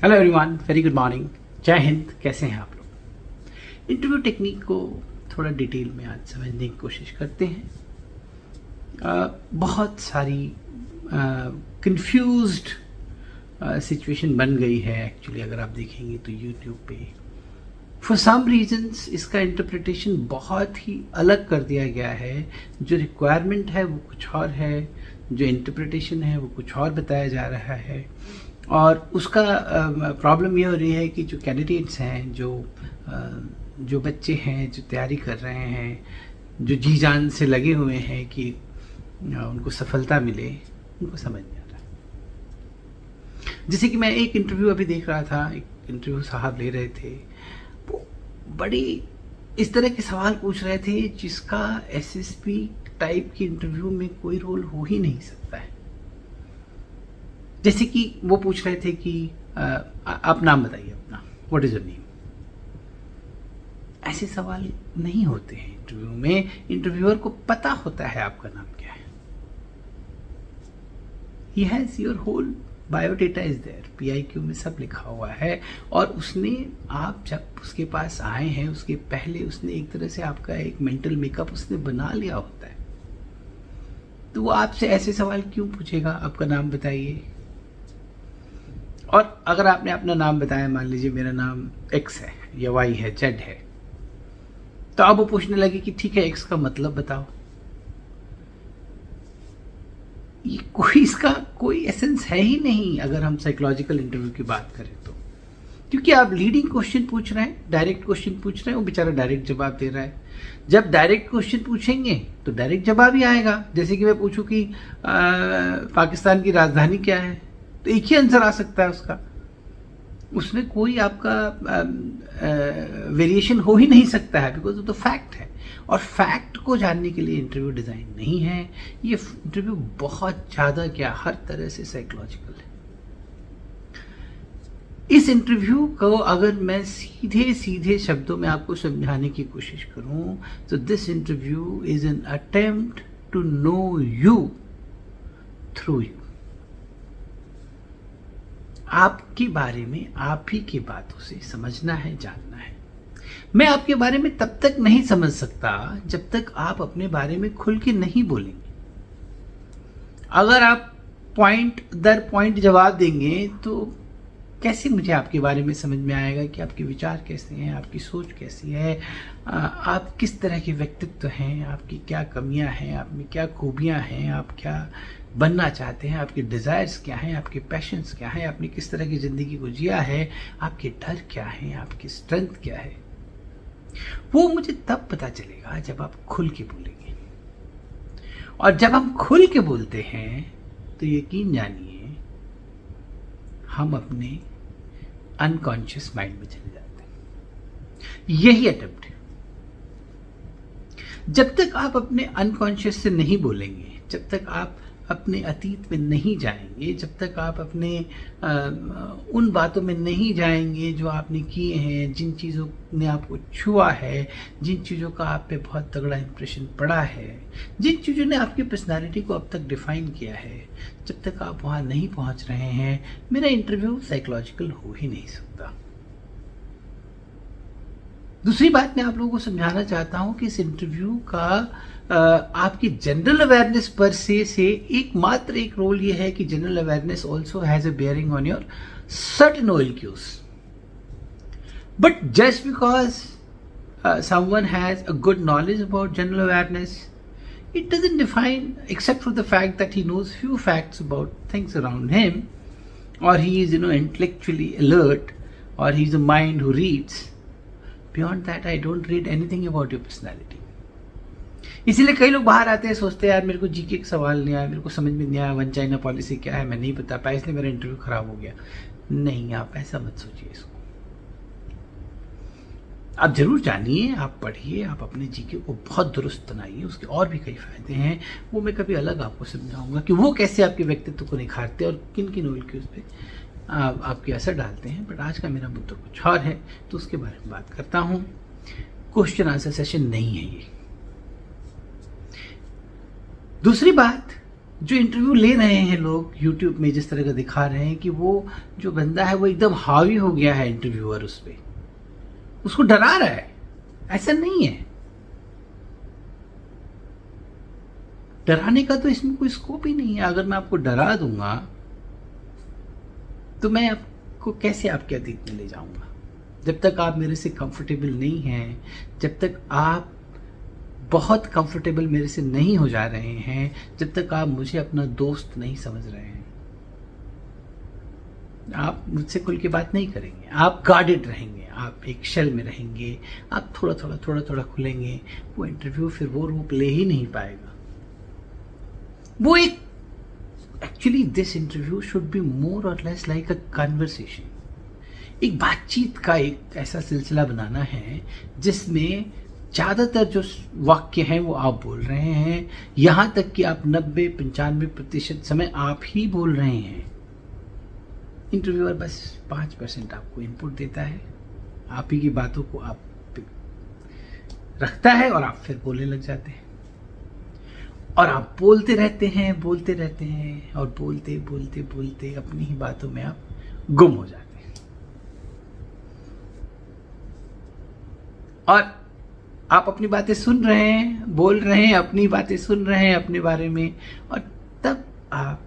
Hello everyone, very good morning, जय हिंद। कैसे हैं आप लोग? इंटरव्यू टेक्निक को थोड़ा डिटेल में आज समझने की कोशिश करते हैं। बहुत सारी कंफ्यूज्ड सिचुएशन बन गई है एक्चुअली। अगर आप देखेंगे तो यूट्यूब पे फॉर सम रीजंस इसका इंटरप्रिटेशन बहुत ही अलग कर दिया गया है। जो रिक्वायरमेंट है वो कुछ और है, जो इंटरप्रिटेशन है वो कुछ और बताया जा रहा है। और उसका प्रॉब्लम ये हो रही है कि जो कैंडिडेट्स हैं, जो बच्चे हैं जो तैयारी कर रहे हैं, जो जी जान से लगे हुए हैं कि उनको सफलता मिले, उनको समझ नहीं आ रहा। जैसे कि मैं एक इंटरव्यू अभी देख रहा था, एक इंटरव्यू साहब ले रहे थे, वो बड़ी इस तरह के सवाल पूछ रहे थे जिसका एसएसपी टाइप के इंटरव्यू में कोई रोल हो ही नहीं सकता है। जैसे कि वो पूछ रहे थे कि आप नाम बताइए अपना, व्हाट इज योर नेम। ऐसे सवाल नहीं होते हैं इंटरव्यू में। इंटरव्यूअर को पता होता है आपका नाम क्या है। He has your whole biodata is there, PIQ में सब लिखा हुआ है। और उसने, आप जब उसके पास आए हैं उसके पहले उसने एक तरह से आपका एक मेंटल मेकअप उसने बना लिया होता है। तो वो आपसे ऐसे सवाल क्यों पूछेगा, आपका नाम बताइए। और अगर आपने अपना नाम बताया, मान लीजिए मेरा नाम X है या Y है, Z है, तो अब वो पूछने लगे कि ठीक है X का मतलब बताओ। ये इसका कोई एसेंस है ही नहीं अगर हम साइकोलॉजिकल इंटरव्यू की बात करें तो। क्योंकि आप लीडिंग क्वेश्चन पूछ रहे हैं, डायरेक्ट क्वेश्चन पूछ रहे हैं, वो बेचारा डायरेक्ट जवाब दे रहा है। जब डायरेक्ट क्वेश्चन पूछेंगे तो डायरेक्ट जवाब ही आएगा। जैसे कि मैं पूछूं कि पाकिस्तान की राजधानी क्या है, तो एक ही आंसर आ सकता है उसका। उसमें कोई आपका वेरिएशन हो ही नहीं सकता है, बिकॉज वो तो फैक्ट है। और फैक्ट को जानने के लिए इंटरव्यू डिजाइन नहीं है। ये इंटरव्यू बहुत ज्यादा क्या, हर तरह से साइकोलॉजिकल है। इस इंटरव्यू को अगर मैं सीधे सीधे शब्दों में आपको समझाने की कोशिश करूं तो this interview is an attempt to know you through you. आपके बारे में आप ही की बातों से समझना है, जानना है। मैं आपके बारे में तब तक नहीं समझ सकता जब तक आप अपने बारे में खुल के नहीं बोलेंगे। अगर आप पॉइंट दर पॉइंट जवाब देंगे तो कैसे मुझे आपके बारे में समझ में आएगा कि आपके विचार कैसे हैं, आपकी सोच कैसी है, आप किस तरह के व्यक्तित्व हैं, आपकी क्या कमियां हैं, आप में क्या खूबियां हैं, आप क्या बनना चाहते हैं, आपके डिजायर्स क्या हैं, आपके पैशंस क्या हैं, आपने किस तरह की जिंदगी को जिया है, आपके डर क्या हैं, आपकी स्ट्रेंथ क्या है। वो मुझे तब पता चलेगा जब आप खुल के बोलेंगे। और जब हम खुल के बोलते हैं तो यकीन जानिए हम अपने अनकॉन्शियस माइंड में चले जाते हैं। यही अटेम्प्ट है। जब तक आप अपने अनकॉन्शियस से नहीं बोलेंगे, जब तक आप अपने अतीत में नहीं जाएंगे, जब तक आप अपने उन बातों में नहीं जाएंगे जो आपने किए हैं, जिन चीज़ों ने आपको छुआ है, जिन चीज़ों का आप पे बहुत तगड़ा इंप्रेशन पड़ा है, जिन चीज़ों ने आपकी पर्सनालिटी को अब तक डिफाइन किया है, जब तक आप वहाँ नहीं पहुँच रहे हैं, मेरा इंटरव्यू साइकोलॉजिकल हो ही नहीं सकता। दूसरी बात मैं आप लोगों को समझाना चाहता हूं कि इस इंटरव्यू का आपकी जनरल अवेयरनेस पर से एकमात्र एक रोल ये है कि general awareness also has a bearing on your certain OLQs। But just because someone has a good knowledge about general awareness, it doesn't define, except for the fact that he knows few facts about things around him, or he is intellectually alert, or he's a mind who reads. Beyond that, I don't read anything about your personality. इसीलिए कई लोग बाहर आते हैं, सोचते हैं यार मेरे को जीके का सवाल नहीं आया, मेरे को समझ में नहीं आया, 1 चाइना पॉलिसी क्या है मैं नहीं बता पाया, इसलिए मेरा इंटरव्यू खराब हो गया। नहीं, आप ऐसा मत सोचिए इसको। आप जरूर जानिए, आप पढ़िए, आप अपने जीके को बहुत दुरुस्त बनाइए। उसके और भी कई फायदे हैं, वो मैं कभी अलग आपको समझाऊंगा कि वो कैसे आपके व्यक्तित्व को निखारते और किन किन OLQs पे आपके असर डालते हैं। बट आज का मेरा मुद्दा कुछ और है, तो उसके बारे में बात करता हूँ। क्वेश्चन आंसर सेशन नहीं है ये। दूसरी बात, जो इंटरव्यू ले रहे हैं लोग यूट्यूब में जिस तरह का दिखा रहे हैं कि वो जो बंदा है वो एकदम हावी हो गया है इंटरव्यूअर उस पर, उसको डरा रहा है। ऐसा नहीं है, डराने का तो इसमें कोई स्कोप ही नहीं है। अगर मैं आपको डरा दूंगा तो मैं आपको कैसे आपके अतीत में ले जाऊंगा? जब तक आप मेरे से कंफर्टेबल नहीं हैं, जब तक आप बहुत कंफर्टेबल मेरे से नहीं हो जा रहे हैं, जब तक आप मुझे अपना दोस्त नहीं समझ रहे हैं, आप मुझसे खुल के बात नहीं करेंगे। आप गार्डेड रहेंगे, आप एक शेल में रहेंगे, आप थोड़ा थोड़ा खुलेंगे। वो इंटरव्यू फिर वो रूप ले ही नहीं पाएगा। वो एक actually this interview should be more और लेस लाइक अ कन्वर्सेशन। एक बातचीत का एक ऐसा सिलसिला बनाना है जिसमें ज़्यादातर जो वाक्य हैं वो आप बोल रहे हैं, यहां तक कि आप 90-95% समय आप ही बोल रहे हैं। इंटरव्यूअर बस 5% आपको इनपुट देता है, आप ही की बातों को आप रखता है और आप फिर बोलने लग जाते हैं और आप बोलते रहते हैं और बोलते बोलते बोलते अपनी ही बातों में आप गुम हो जाते हैं। और आप अपनी बातें सुन रहे हैं, बोल रहे हैं, अपनी बातें सुन रहे हैं अपने बारे में, और तब आप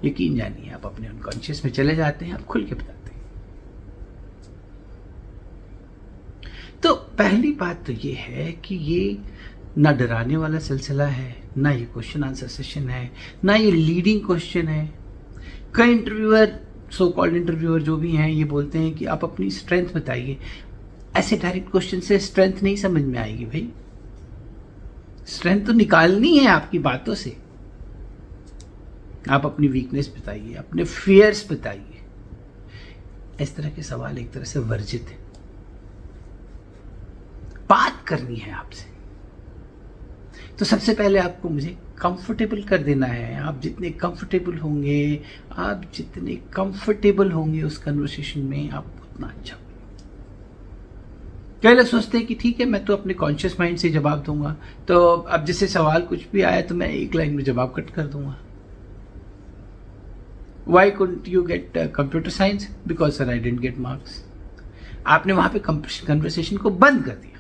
यकीन जानिए आप अपने अनकॉन्शियस में चले जाते हैं, आप खुल के बताते हैं। तो पहली बात तो ये है कि ये ना डराने वाला सिलसिला है, ना ये क्वेश्चन आंसर सेशन है, ना ये लीडिंग क्वेश्चन है। कई इंटरव्यूअर, सो कॉल्ड इंटरव्यूअर जो भी हैं, ये बोलते हैं कि आप अपनी स्ट्रेंथ बताइए। ऐसे डायरेक्ट क्वेश्चन से स्ट्रेंथ नहीं समझ में आएगी भाई। स्ट्रेंथ तो निकालनी है आपकी बातों से। आप अपनी वीकनेस बताइए, अपने फियर्स बताइए। इस तरह के सवाल एक तरह से वर्जित है। बात करनी है आपसे तो सबसे पहले आपको मुझे कंफर्टेबल कर देना है। आप जितने कंफर्टेबल होंगे उस कन्वर्सेशन में, आप उतना अच्छा होगा। कई लोग सोचते हैं कि ठीक है मैं तो अपने कॉन्शियस माइंड से जवाब दूंगा, तो अब जैसे सवाल कुछ भी आया तो मैं एक लाइन में जवाब कट कर दूंगा। Why couldn't you get computer science? Because sir I didn't get marks. आपने वहां पे कन्वर्सेशन को बंद कर दिया।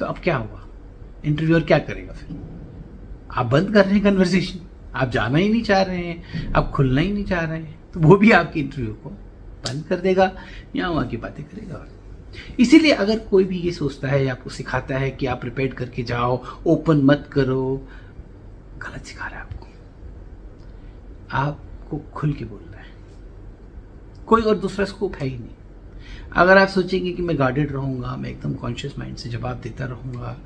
तो अब क्या हुआ? इंटरव्यूअर क्या करेगा फिर? आप बंद कर रहे हैं कन्वर्सेशन, आप जाना ही नहीं चाह रहे हैं, आप खुलना ही नहीं चाह रहे हैं, तो वो भी आपकी इंटरव्यू को बंद कर देगा या वहां की बातें करेगा। इसीलिए अगर कोई भी ये सोचता है या आपको सिखाता है कि आप प्रिपेयर करके जाओ, ओपन मत करो, गलत सिखा रहा है आपको। आपको खुल के बोलना है, कोई और दूसरा स्कोप है ही नहीं। अगर आप सोचेंगे कि मैं गार्डेड रहूंगा, मैं एकदम कॉन्शियस माइंड से जवाब देता रहूंगा,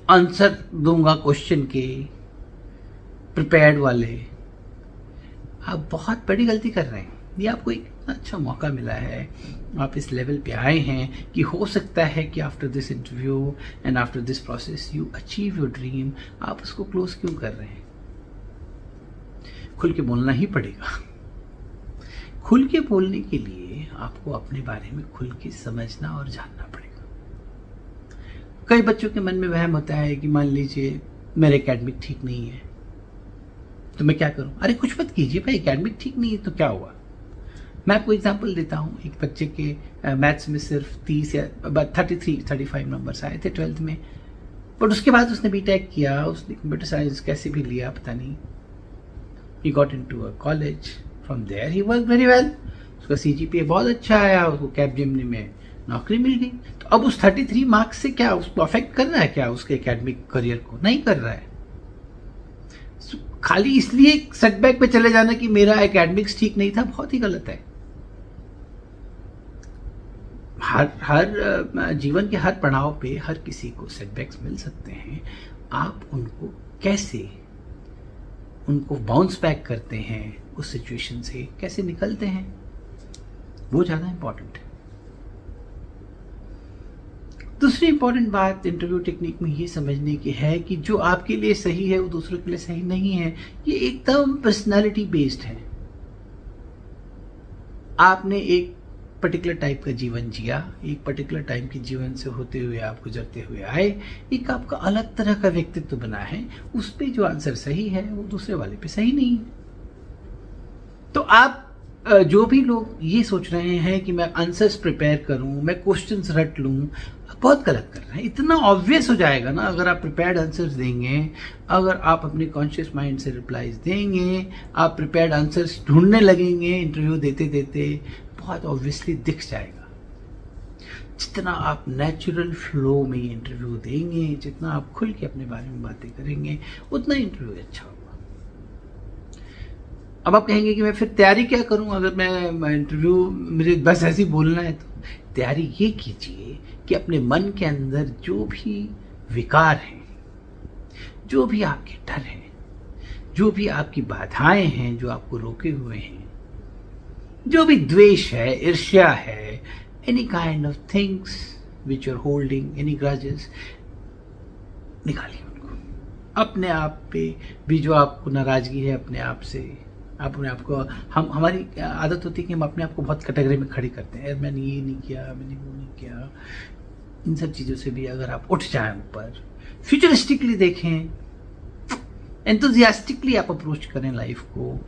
आंसर दूंगा क्वेश्चन के प्रिपेयर्ड वाले, आप बहुत बड़ी गलती कर रहे हैं। ये आपको एक अच्छा मौका मिला है, आप इस लेवल पे आए हैं कि हो सकता है कि after this interview and after this process you achieve your dream. आप उसको क्लोज क्यों कर रहे हैं? खुल के बोलना ही पड़ेगा। खुल के बोलने के लिए आपको अपने बारे में खुल के समझना और जानना पड़ेगा। कई बच्चों के मन में वहम होता है कि मान लीजिए मेरे एकेडमिक ठीक नहीं है तो मैं क्या करूं? अरे कुछ मत कीजिए भाई, एकेडमिक ठीक नहीं है तो क्या हुआ? मैं आपको एग्जांपल देता हूं। एक बच्चे के मैथ्स में सिर्फ 30 या 33-35 नंबर्स आए थे 12th में, बट उसके बाद उसने बीटेक किया, उसने कंप्यूटर साइंस कैसे भी लिया पता नहीं। He got into a college. From there he worked very well. उसका CGPA बहुत अच्छा आया, उसको कैपजेमिनी में नौकरी मिल गई। तो अब उस 33 मार्क्स से क्या उसको अफेक्ट कर रहा है क्या उसके एकेडमिक करियर को? नहीं कर रहा है। खाली इसलिए सेटबैक पे चले जाना कि मेरा एकेडमिक्स ठीक नहीं था, बहुत ही गलत है। हर जीवन के हर पड़ाव पे हर किसी को सेटबैक्स मिल सकते हैं। आप उनको कैसे उनको बाउंस बैक करते हैं, उस सिचुएशन से कैसे निकलते हैं, वो ज्यादा इंपॉर्टेंट है। दूसरी इंपॉर्टेंट बात इंटरव्यू टेक्निक में ये समझने की है कि जो आपके लिए सही है वो दूसरों के लिए सही नहीं है। ये एकदम पर्सनालिटी बेस्ड है। आपने एक पर्टिकुलर टाइप का जीवन जिया, एक पर्टिकुलर टाइम के जीवन से होते हुए आप गुजरते हुए आए, एक आपका अलग तरह का व्यक्तित्व बना है, उस पे जो आंसर सही है वो दूसरे वाले पे सही नहीं है। तो आप जो भी लोग ये सोच रहे हैं कि मैं आंसर्स प्रिपेयर करूं, मैं क्वेश्चंस रट लूं, बहुत गलत कर रहे हैं। इतना ऑब्वियस हो जाएगा ना अगर आप प्रिपेयर्ड आंसर्स देंगे, अगर आप अपने कॉन्शियस माइंड से रिप्लाईज देंगे, आप प्रिपेयर्ड आंसर्स ढूंढने लगेंगे इंटरव्यू देते देते, बहुत ऑब्वियसली दिख जाएगा। जितना आप नेचुरल फ्लो में इंटरव्यू देंगे, जितना आप खुल के अपने बारे में बातें करेंगे, उतना इंटरव्यू अच्छा होगा। अब आप कहेंगे कि मैं फिर तैयारी क्या करूं, अगर मैं इंटरव्यू मुझे बस ऐसे ही बोलना है? तो तैयारी ये कीजिए कि अपने मन के अंदर जो भी विकार हैं, जो भी आपके डर हैं, जो भी आपकी बाधाएं हैं, जो आपको रोके हुए हैं, जो भी द्वेष है, ईर्ष्या है, any kind of things which you are holding, any grudges, निकालिए उनको। अपने आप पे भी जो आपको नाराजगी है अपने आप से, अपने आप को, हमारी आदत होती है कि हम अपने आप को बहुत कैटेगरी में खड़ी करते हैं, यार मैंने ये नहीं किया, मैंने वो नहीं किया। इन सब चीज़ों से भी अगर आप उठ जाएं ऊपर, फ्यूचरिस्टिकली देखें, एंथुजियास्टिकली आप अप्रोच करें लाइफ को,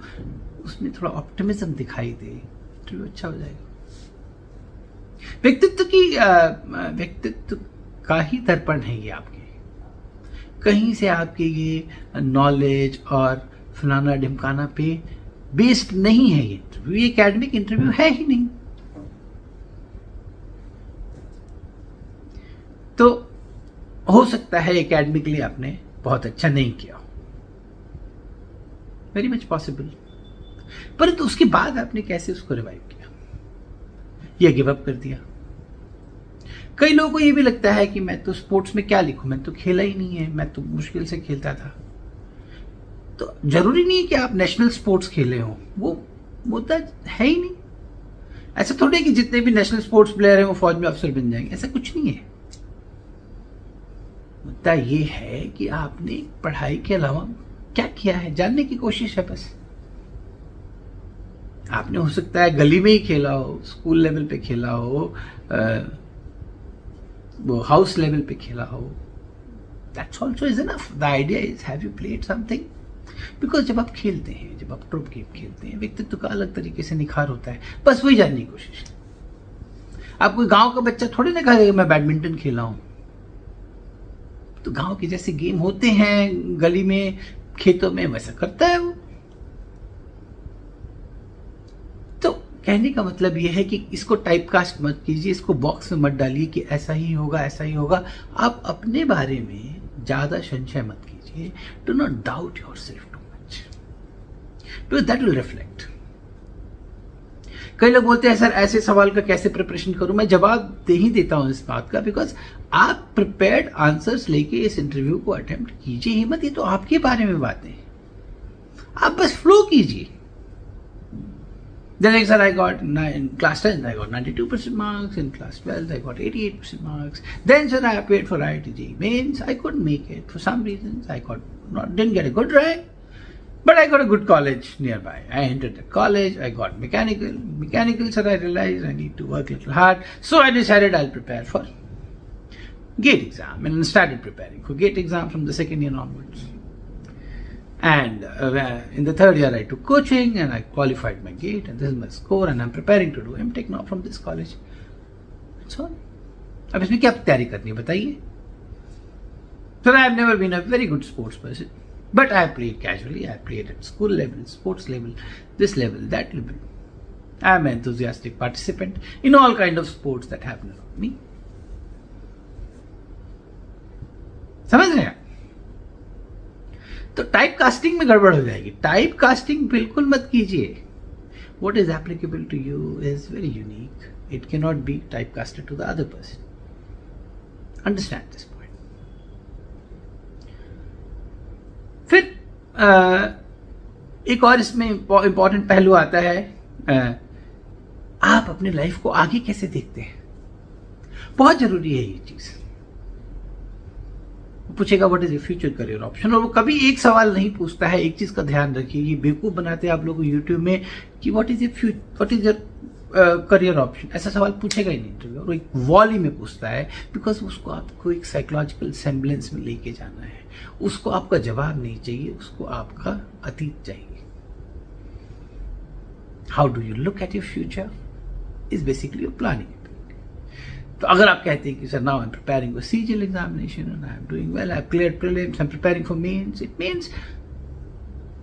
उसमें थोड़ा ऑप्टिमिज्म दिखाई दे, तो अच्छा हो जाएगा। व्यक्तित्व का ही दर्पण है ये आपके। कहीं से आपके ये नॉलेज और फलाना ढिमकाना पे बेस्ड नहीं है ये इंटरव्यू, ये एकेडमिक इंटरव्यू है ही नहीं। तो हो सकता है एकेडमिकली आपने बहुत अच्छा नहीं किया, वेरी मच पॉसिबल, परंतु उसके बाद आपने कैसे उसको रिवाइव किया या गिव अप कर दिया। कई लोगों को ये भी लगता है कि मैं तो स्पोर्ट्स में क्या लिखूं, मैं तो खेला ही नहीं है, मैं तो मुश्किल से खेलता था। तो जरूरी नहीं है कि आप नेशनल स्पोर्ट्स खेले हो, वो मुद्दा है ही नहीं। ऐसा थोड़ी है कि जितने भी नेशनल स्पोर्ट्स प्लेयर हैं वो फौज में अफसर बन जाएंगे, ऐसा कुछ नहीं है। मुद्दा ये है कि आपने पढ़ाई के अलावा क्या किया है, जानने की कोशिश है बस। आपने हो सकता है गली में ही खेला हो, स्कूल लेवल पे खेला हो, वो हाउस लेवल पे खेला हो, that's also is enough. The idea is have you played something, because जब आप खेलते हैं, जब आप ट्रुप गेम खेलते हैं, व्यक्तित्व का अलग तरीके से निखार होता है, बस वही जानने की कोशिश है। आप कोई गांव का बच्चा थोड़ी ना कहेगा मैं बैडमिंटन खेला हूं। तो गांव के जैसे गेम होते हैं गली में, खेतों में, वैसा करता है वो। तो कहने का मतलब यह है कि इसको टाइपकास्ट मत कीजिए, इसको बॉक्स में मत डालिए कि ऐसा ही होगा, ऐसा ही होगा। आप अपने बारे में ज्यादा संशय मत कीजिए। Do not doubt yourself too much, because that will reflect. कई लोग बोलते हैं सर ऐसे सवाल का कैसे प्रिपरेशन करूं। मैं जवाब दे ही देता हूं इस बात का, बिकॉज आप प्रिपेयर्ड आंसर्स लेके इस इंटरव्यू को अटेम्प्ट कीजिए ही मत। ये तो आपके बारे में बातें, आप बस फ्लो कीजिए। Then like sir, I got in class 10, I got 92% marks. In class 12, I got 88% marks. Then sir, I appeared for IIT mains. I couldn't make it for some reasons. I didn't get a good rank, but I got a good college nearby. I entered the college. I got mechanical. Mechanical, sir, I realized I need to work a little hard. So I decided I'll prepare for GATE exam and started preparing for GATE exam from the second year onwards. And in the third year, I took coaching and I qualified my GATE, and this is my score, and I'm preparing to do MTech now from this college. That's all. अब इसमें क्या तैयारी करनी है बताइए? So I have never been a very good sports person, but I played casually. I played at school level, sports level, this level, that level. I am an enthusiastic participant in all kind of sports that happen around me. समझ रहे हैं? तो type casting में गड़बड़ हो जाएगी। Type casting बिल्कुल मत कीजिए। What is applicable to you is very unique. It cannot be typecasted to the other person. Understand this point. फिर एक और इसमें इंपॉर्टेंट पहलू आता है, आप अपने लाइफ को आगे कैसे देखते हैं। बहुत जरूरी है ये चीज। पूछेगा what is your future career option, और वो कभी एक सवाल नहीं पूछता है। एक चीज का ध्यान रखिए, ये बेवकूफ बनाते हैं आप लोग यूट्यूब में कि what is your career option, ऐसा सवाल पूछेगा ही नहीं इंटरव्यू, और एक वॉली में पूछता है, बिकॉज उसको आपको एक साइकोलॉजिकल सेम्बलेंस में लेके जाना है। उसको आपका जवाब नहीं चाहिए, उसको आपका अतीत चाहिए। How do you look at your future is basically your planning. तो अगर आप कहते हैं कि sir now I am preparing for CGL examination and I am doing well, I have cleared prelims, I am preparing for mains, it means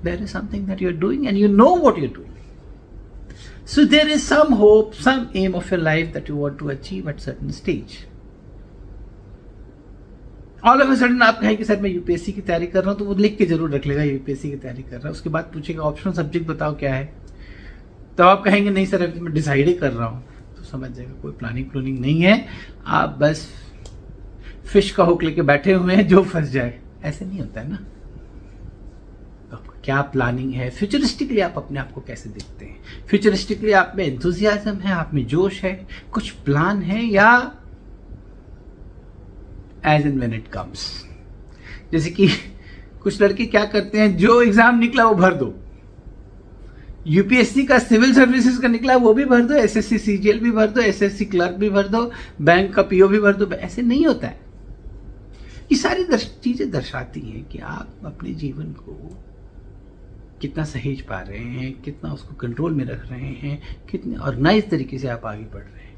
there is something that you are doing and you know what you are doing. So there is some hope, some aim of your life that you want to achieve at certain stage. All of a sudden आप कहें कि sir मैं UPSC की तैयारी कर रहा हूँ, तो वो लिख के जरूर रख लेगा यूपीएससी की तैयारी कर रहा है. उसके बाद पूछेगा ऑप्शनल सब्जेक्ट बताओ क्या है, तो आप कहेंगे नहीं सर अभी मैं डिसाइड ही कर रहा हूँ. तो समझ जाएगा कोई प्लानिंग नहीं है, आप बस फिश का हुक लेके बैठे हुए हैं, जो फंस जाए. ऐसे नहीं होता है ना. क्या प्लानिंग है, फ्यूचरिस्टिकली आप अपने आप को कैसे देखते हैं, फ्यूचरिस्टिकली आप में एंथुजियाज्म है, आप में जोश है, कुछ प्लान है, या as and when it comes. जैसे कि कुछ लड़के क्या करते हैं, जो एग्जाम निकला वो भर दो. यूपीएससी का सिविल सर्विसेज का निकला वो भी भर दो, एसएससी सीजीएल भी भर दो, एसएससी क्लर्क भी भर दो, बैंक का पीओ भी भर दो. ऐसे नहीं होता है. ये सारी चीजें दर्शाती हैं कि आप अपने जीवन को कितना सहेज पा रहे हैं, कितना उसको कंट्रोल में रख रहे हैं, कितने ऑर्गेनाइज तरीके से आप आगे बढ़ रहे हैं.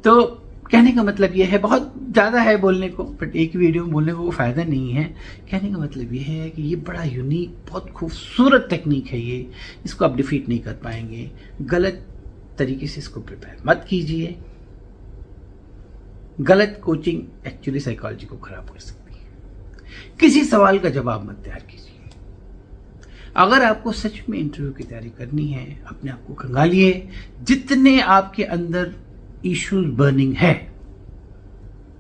तो कहने का मतलब यह है, बहुत ज़्यादा है बोलने को, बट एक वीडियो में बोलने को फायदा नहीं है. कहने का मतलब यह है कि ये बड़ा यूनिक, बहुत खूबसूरत टेक्निक है ये. इसको आप डिफीट नहीं कर पाएंगे. गलत तरीके से इसको प्रिपेयर मत कीजिए. गलत कोचिंग एक्चुअली साइकोलॉजी को खराब कर सकती है. किसी सवाल का जवाब मत तैयार कीजिए. अगर आपको सच में इंटरव्यू की तैयारी करनी है, अपने आप को खंगालिए. जितने आपके अंदर इश्यूज बर्निंग है,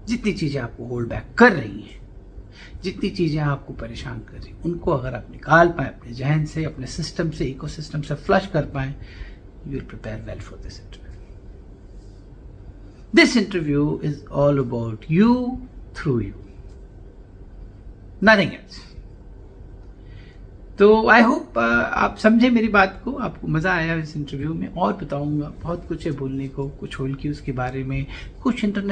जितनी चीजें आपको होल्ड बैक कर रही हैं, जितनी चीजें आपको परेशान कर रही हैं, उनको अगर आप निकाल पाए अपने जहन से, अपने सिस्टम से, इकोसिस्टम से फ्लश कर पाए, you will prepare well for this interview. This interview is all about you through you, nothing else. तो आई होप आप समझे मेरी बात को, आपको मजा आया इस इंटरव्यू में. और बताऊंगा, बहुत कुछ है बोलने को, कुछ होल क्यूज के बारे में, कुछ इंटर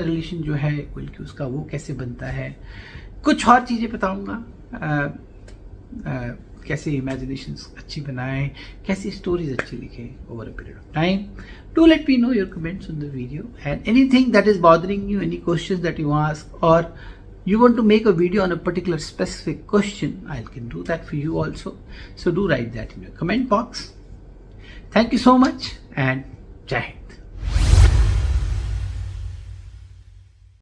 रिलेशन जो है होल क्यूज का वो कैसे बनता है, कुछ और चीजें बताऊंगा. कैसे इमेजिनेशन अच्छी बनाएं, कैसी स्टोरीज अच्छी लिखें over a period of time. Do let me know your comments on the video, and anything that is bothering you, any questions that you ask, or you want to make a video on a particular specific question, I can do that for you also. So do write that in your comment box. Thank you so much, and Jai Hind.